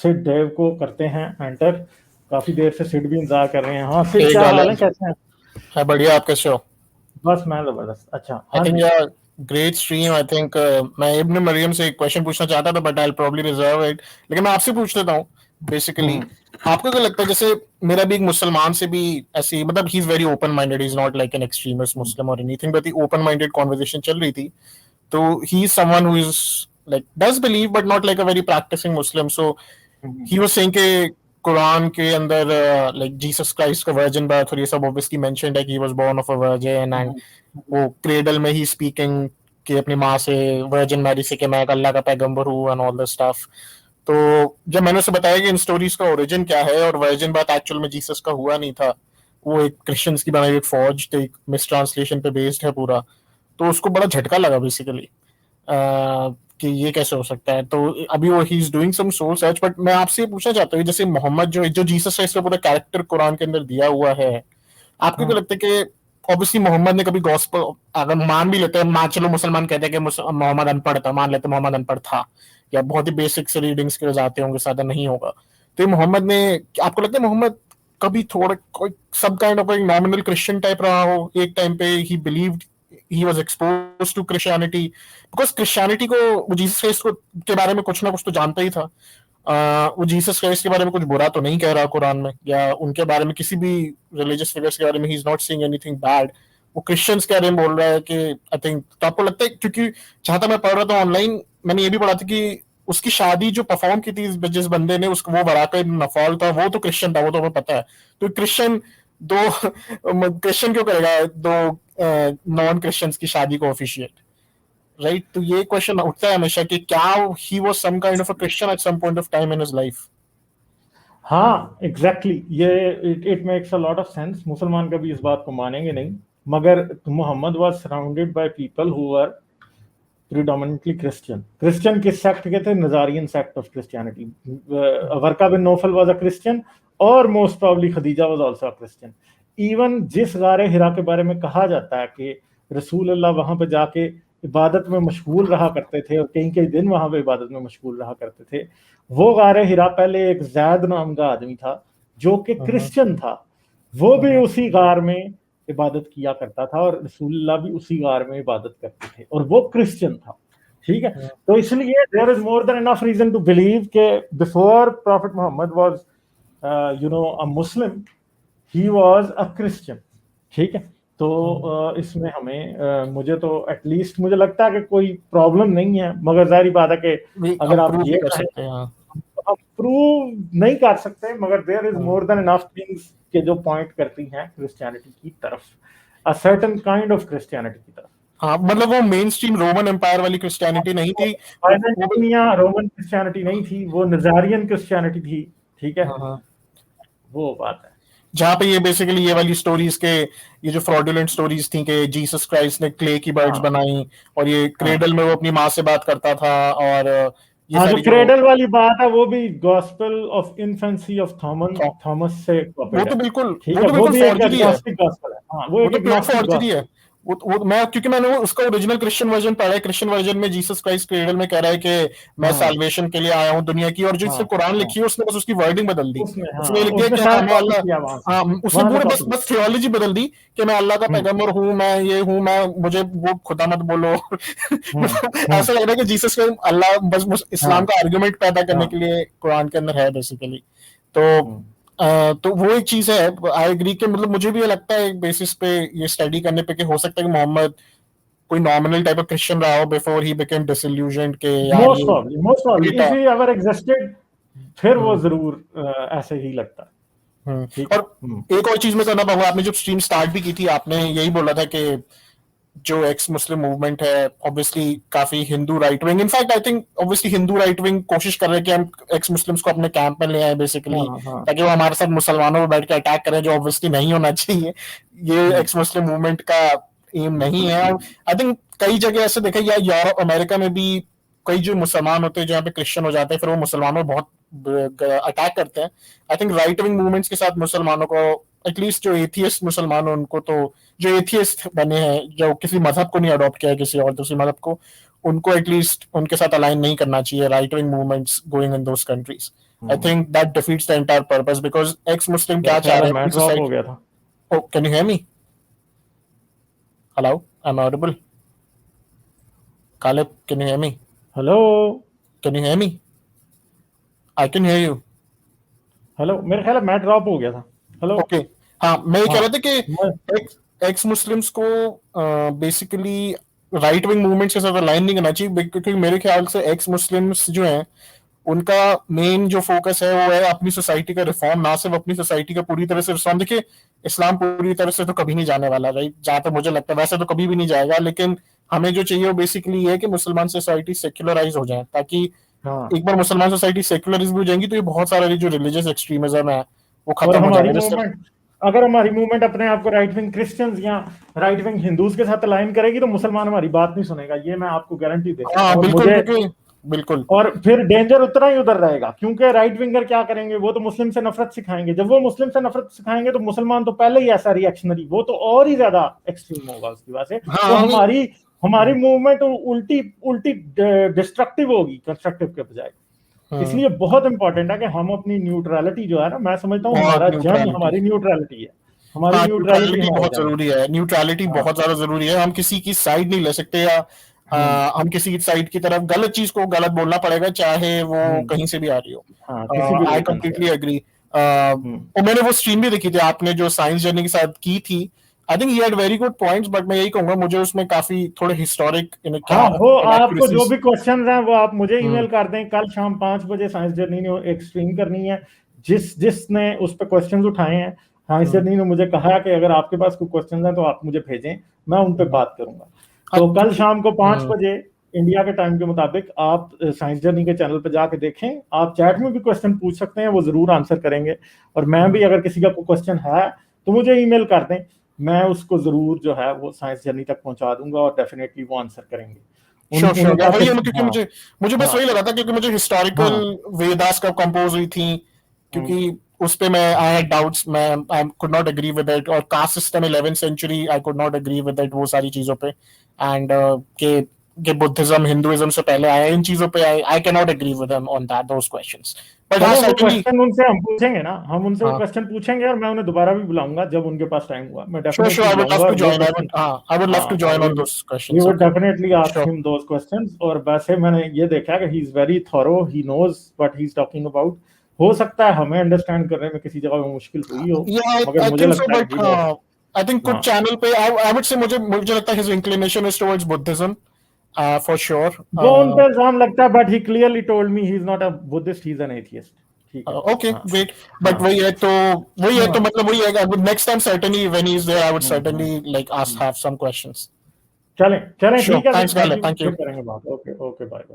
सिड देव को करते हैं एंटर। काफी देर से सिड भी इंतजार कर रहे हैं। हाँ सिड, एक क्या हाल है, डॉलर कैसे हैं? है। बढ़िया, आप कैसे हो? बस मैं जबरदस्त। अच्छा, आई हाँ थिंक जी। यार, ग्रेट स्ट्रीम। आई थिंक मैं इब्न मरियम से एक क्वेश्चन पूछना चाहता था, but I probably reserve it. लेकिन मैं आपसे पूछ लेता हूँ बेसिकली। हम्म। आपको क्या लगता है, जैसे मेरा भी एक मुसलमान से भी ऐसी, मतलब he is very open minded, is not like an extremist hmm. Muslim और anything, but open minded conversation चल रही थी। तो he is someone who is like does believe but not like a very practising Muslim. So hmm. He was saying कि Quran के अंदर like Jesus Christ का virgin birth और ये सब ऑब्वियसली मेंशन्ड है कि he was born of a virgin, and हम्म। वो क्रेडल में ही स्पीकिंग कि अपनी माँ से, वर्जिन मैरी से, कि मैं एक अल्लाह का पैगंबर हूँ एंड ऑल दिस स्टफ। तो जब मैंने उसे बताया कि इन स्टोरीज का ओरिजिन क्या है और वर्जिन बात एक्चुअल में जीसस का हुआ नहीं था, वो एक क्रिश्चियंस की बनाई एक फॉर्ज, एक मिस ट्रांसलेशन पे बेस्ड है पूरा, तो उसको बड़ा झटका लगा बेसिकली कि ये कैसे हो सकता है। तो अभी वो he is doing some soul search. But मैं आपसे ये पूछना चाहता हूँ, जैसे मोहम्मद जो जो जीसस है, इसका पूरा कैरेक्टर कुरान के अंदर दिया हुआ है, आपको क्या हम्म। लगता है कि ऑब्वियसली मोहम्मद ने कभी गॉस्पेल, अगर मान भी लेते हैं, मान चलो मुसलमान कहते हैं कि मोहम्मद अनपढ़ था, मान लेते हैं मोहम्मद अनपढ़ था या बहुत ही बेसिक से रीडिंग स्किल्स आते होंगे, ज्यादा नहीं होगा, तो ये मोहम्मद ने, आपको लगता है मोहम्मद कभी थोड़ा कोई सब kind of nominal Christian type रहा हो एक टाइम पे? He believed, he was exposed to Christianity, because Christianity को, वो जीसस क्राइस्ट को के बारे में कुछ ना कुछ तो जानता ही था। वो जीसस क्राइस्ट के बारे में कुछ बुरा तो नहीं कह रहा कुरान में, या उनके बारे में किसी भी रिलीजियस फिगर्स के बारे में he is not seeing anything bad. वो क्रिश्चियंस के बारे में बोल रहा है कि आई थिंक, तो आपको लगता है, क्योंकि जहां तक मैं पढ़ रहा था ऑनलाइन, मैंने ये भी पढ़ा था कि उसकी शादी जो परफॉर्म की थी जिस बंदे ने, उसको, वो वराका इब्न नफाल था, वो तो क्रिश्चियन था, वो तो हमें पता है। तो क्रिश्चियन दो क्रिश्चियन क्यों करेगा दो नॉन क्रिश्चियंस की शादी को ऑफिशिएट, राइट? तो ये क्वेश्चन उठता है हमेशा कि क्या he was some kind of a Christian at some point of time in his life. हाँ एग्जैक्टली ये, it makes a lot of sense. मुसलमान कभी इस बात को मानेंगे नहीं, मगर Muhammad was surrounded by people who were predominantly Christian. Christian किस सेक्ट के थे? Nazarene sect of Christianity. Waraqa bin Nawfal was a Christian, और most probably Khadija was also a Christian. Even जिस गारे हिरा के बारे में कहा जाता है कि रसूल अल्लाह वहां पे जाके इबादत में मशगूल रहा करते थे और कई कई दिन वहां पे इबादत में मशगूल रहा करते थे, वो गारे हिरा पहले एक जैद नाम का आदमी था जो कि क्रिश्चियन था। वो भी उसी गार में इबादत किया करता था और रसूलुल्लाह भी उसी गार में इबादत करते थे, और वो क्रिश्चियन था। ठीक है, तो इसलिए there is more than enough reason to believe के before prophet Muhammad was a Muslim, he was a Christian. ठीक है, तो इसमें हमें मुझे तो एटलीस्ट मुझे लगता है कि कोई प्रॉब्लम नहीं है, मगर जाहिर बात है कि अगर हम आप प्रूव ये नहीं कर कहें, सकते हैं। हम प्रूव नहीं कर सकते, मगर देयर इज हाँ मोर देन इनफ थिंग्स के जो पॉइंट करती हैं क्रिश्चियनिटी की तरफ, a certain kind of Christianity की तरफ। हाँ, मतलब वो मेन स्ट्रीम रोमन एम्पायर वाली क्रिश्चियनिटी नहीं थी। वो बाइजेंटाइन या रोमन क्रिश्चियनिटी नहीं थी, वो नजारियन क्रिश्चियनिटी थी। ठीक है, हाँ हाँ, वो बात है। जहाँ पे ये बेसिकली ये वाली स्टोरीज के, ये जो फ्रॉडुलेंट स्टोरीज थी कि जीसस क्राइस्ट ने क्ले की बर्ड्स हाँ बनाई, और ये हाँ क्रेडल में वो अपनी माँ से बात करता था, और ये हाँ, जो सारी जो, क्रेडल वाली बात है वो भी gospel of infancy of Thomas से वो कॉपीड तो है। बिल्कुल, ठीक वो है, तो वो बिल्कुल भी एक फॉर्जरी है। एग्नोस्टिक गॉस्पेल है। हाँ, वो वो एक तो प्योर एग्नोस्टिक फॉर्जरी है। गॉस्पेल वो मैं, क्योंकि मैंने वो उसका ओरिजिनल क्रिश्चियन वर्जन पढ़ा है, क्रिश्चियन वर्जन में जीसस क्राइस्ट क्रेडल में कह रहा है कि है। मैं हाँ सैल्वेशन के लिए आया हूँ दुनिया की, और जो हाँ इससे कुरान हाँ, लिखी है उसने बस उसकी वर्डिंग बदल दी। उसने, उसने ये हाँ लिख दिया उसने कि हाँ शायद मैं कॉपी अल्लाह, किया वहां से, हाँ उसने वहां से पूरे बस कॉपी बस किया। थियोलॉजी बदल दी कि मैं अल्लाह का हम्म। पैगंबर हूँ, मैं ये हूँ, मैं, मुझे वो खुदा मत बोलो। हम्म। मतलब हम्म। ऐसा लग रहा है कि जीसस में अल्लाह बस इस्लाम हाँ का आर्गुमेंट पैदा करने हाँ। के लिए कुरान के अंदर है बेसिकली। तो हम्म। तो वो एक चीज है, आई एग्री के, मतलब मुझे भी ये लगता है एक बेसिस पे ये स्टडी करने पे कि हो सकता है कि मोहम्मद कोई नॉमिनल टाइप ऑफ क्रिश्चियन रहा हो बिफोर ही बिकेम डिसइल्यूजनड के यार ये मोस्ट प्रॉब्ली बेटा। इफ ही एवर एग्जिस्टेड, फिर वो हम्म, जरूर ऐसे ही लगता है। ठीक है। और एक और चीज में करना पाऊंगा, आपने जब स्ट्रीम स्टार्ट भी की थी, आपने यही बोला था कि जो एक्स मुस्लिम मूवमेंट है ऑब्वियसली काफी Hindu right wing, in fact I think obviously Hindu right wing कोशिश कर रहे हैं कि हम एक्स मुस्लिम्स को अपने कैंप में ले आए बेसिकली, हाँ हाँ। ताकि वो हमारे साथ मुसलमानों पर बैठ के अटैक करें, जो ऑब्वियसली नहीं होना चाहिए। ये हम्म। एक्स मुस्लिम मूवमेंट का एम नहीं है। और आई थिंक कई जगह ऐसे देखा, या यूरोप अमेरिका में भी कई जो मुसलमान होते हैं जहाँ पे क्रिश्चियन हो जाते हैं, फिर वो मुसलमानों बहुत अटैक करते हैं। I think right wing movements के साथ मुसलमानों को, एटलीस्ट जो एथियस्ट मुसलमान हैं उनको तो, जो एथियस्ट बने हैं, जो किसी मजहब को नहीं अडॉप्ट किया है, किसी और दूसरे मजहब को, उनको एटलीस्ट उनके साथ अलाइन नहीं करना चाहिए right wing movements going in those countries. I think that defeats the entire purpose because ex-Muslim क्या चाह रहे हैं मैं अपनी ड्रॉप हो society? गया था. Oh, can you hear me? Hello, I'm audible. Caleb, can you hear me? Hello Can you hear me? I can hear you. Hello, मेरे ख्याल है मैं ड्रॉप हो गया था. हेलो. Okay. हाँ, मैं ये कह रहा था कि मैं एक्स मुस्लिम्स को बेसिकली राइट विंग मूवमेंट के साथ अलाइन नहीं करना चाहिए क्योंकि मेरे ख्याल से एक्स मुस्लिम्स जो हैं उनका मेन जो फोकस है वो है अपनी सोसाइटी का रिफॉर्म, ना सिर्फ अपनी सोसाइटी का पूरी तरह से रिफॉर्म. देखिए, इस्लाम पूरी तरह से तो कभी नहीं जाने वाला, राइट, जहां तक मुझे लगता है वैसे तो कभी भी नहीं जाएगा, लेकिन हमें जो चाहिए वो बेसिकली ये है कि मुसलमान सोसाइटी सेक्युलराइज हो जाए, ताकि एक बार मुसलमान सोसाइटी सेक्युलराइज हो जाएंगी तो ये बहुत सारा जो रिलीजियस एक्सट्रीमिज्म है वो खत्म हो जाएगा. अगर हमारी मूवमेंट अपने आप को राइट विंग क्रिश्चियंस या राइट विंग हिंदूज के साथ अलाइन करेगी तो मुसलमान हमारी बात नहीं सुनेगा, ये मैं आपको गारंटी दे सकता हूं. बिल्कुल. और फिर डेंजर उतना ही उधर रहेगा क्योंकि राइट विंगर क्या करेंगे, वो तो मुस्लिम से नफरत सिखाएंगे. जब वो मुस्लिम से नफरत सिखाएंगे तो मुसलमान तो पहले ही ऐसा रिएक्शनरी, वो तो और ही ज्यादा एक्सट्रीम होगा उसकी वजह से. तो हमारी मूवमेंट उल्टी डिस्ट्रक्टिव होगी कंस्ट्रक्टिव के बजाय. इसलिए बहुत इंपॉर्टेंट है कि हम अपनी न्यूट्रलिटी जो है ना, मैं समझता हूँ हमारा जंग हमारी न्यूट्रलिटी है. हमारी न्यूट्रलिटी बहुत जरूरी है. न्यूट्रलिटी बहुत ज्यादा जरूरी है. हम किसी की साइड नहीं ले सकते या हम किसी की साइड की तरफ गलत चीज को गलत बोलना पड़ेगा चाहे वो कहीं से भी आ रही हो. I completely agree. मैंने वो स्ट्रीम भी देखी थी आपने जो साइंस जर्नी के साथ की थी. I think he had very good points, but मैं यही कहूंगा मुझे उसमें काफी थोड़े हिस्टोरिक वो आपको जो भी क्वेश्चंस हैं वो आप मुझे ईमेल कर दें. कल शाम 5 बजे साइंस जर्नी ने एक स्ट्रीम करनी है. जिसने उस पर क्वेश्चंस उठाए हैं, साइंस जर्नी ने मुझे कहा कि अगर आपके पास कोई क्वेश्चंस हैं तो आप मुझे भेजें, मैं उन पे बात करूंगा. तो कल शाम को 5 बजे इंडिया के टाइम के मुताबिक आप साइंस जर्नी के चैनल पे जाके देखें. आप चैट में भी क्वेश्चन पूछ सकते हैं, वो जरूर आंसर करेंगे. और मैं भी अगर किसी का कोई क्वेश्चन है तो मुझे ईमेल कर दें, मैं उसको जरूर जो है वो साइंस जर्नी तक पहुंचा दूंगा और डेफिनेटली वो आंसर करेंगे. क्योंकि मुझे बस वही लगा था क्योंकि मुझे हिस्टोरिकल वेदास कब कंपोज हुई थी, क्योंकि उस पे मैं आई हैड डाउट्स, मैं I could not agree with it. और caste system 11th century I could not agree with it, वो सारी चीजों पे. एंड के बुद्धिज्म हिंदुइज्म से पहले आया, इन चीजों पे I can not agree with them on that those questions. But question उनसे हम पूछेंगे ना, हम उनसे क्वेश्चन पूछेंगे और मैं उन्हें दोबारा भी बुलाऊंगा जब उनके पास टाइम हुआ. मैं definitely I would love to join on those questions. You would definitely ask him those questions. और वैसे मैंने ये देखा कि he is very thorough, he knows what he is talking about. हो सकता है हमें अंडरस्टैंड करने में किसी जगह मुश्किल हुई हो, मगर मुझे लगता है आई थिंक कुछ चैनल पे आई वुड से मुझे लगता है his inclination is towards Buddhism for sure. वो उन पे इल्जाम लगता है, but he clearly told me he is not a Buddhist, he is an atheist. Okay, great. But वही है तो मतलब वही है. Next time certainly when he is there, I would certainly like have some questions. चलें ठीक है. Thanks, Gale. Thank you. करेंगे बात. Okay, bye.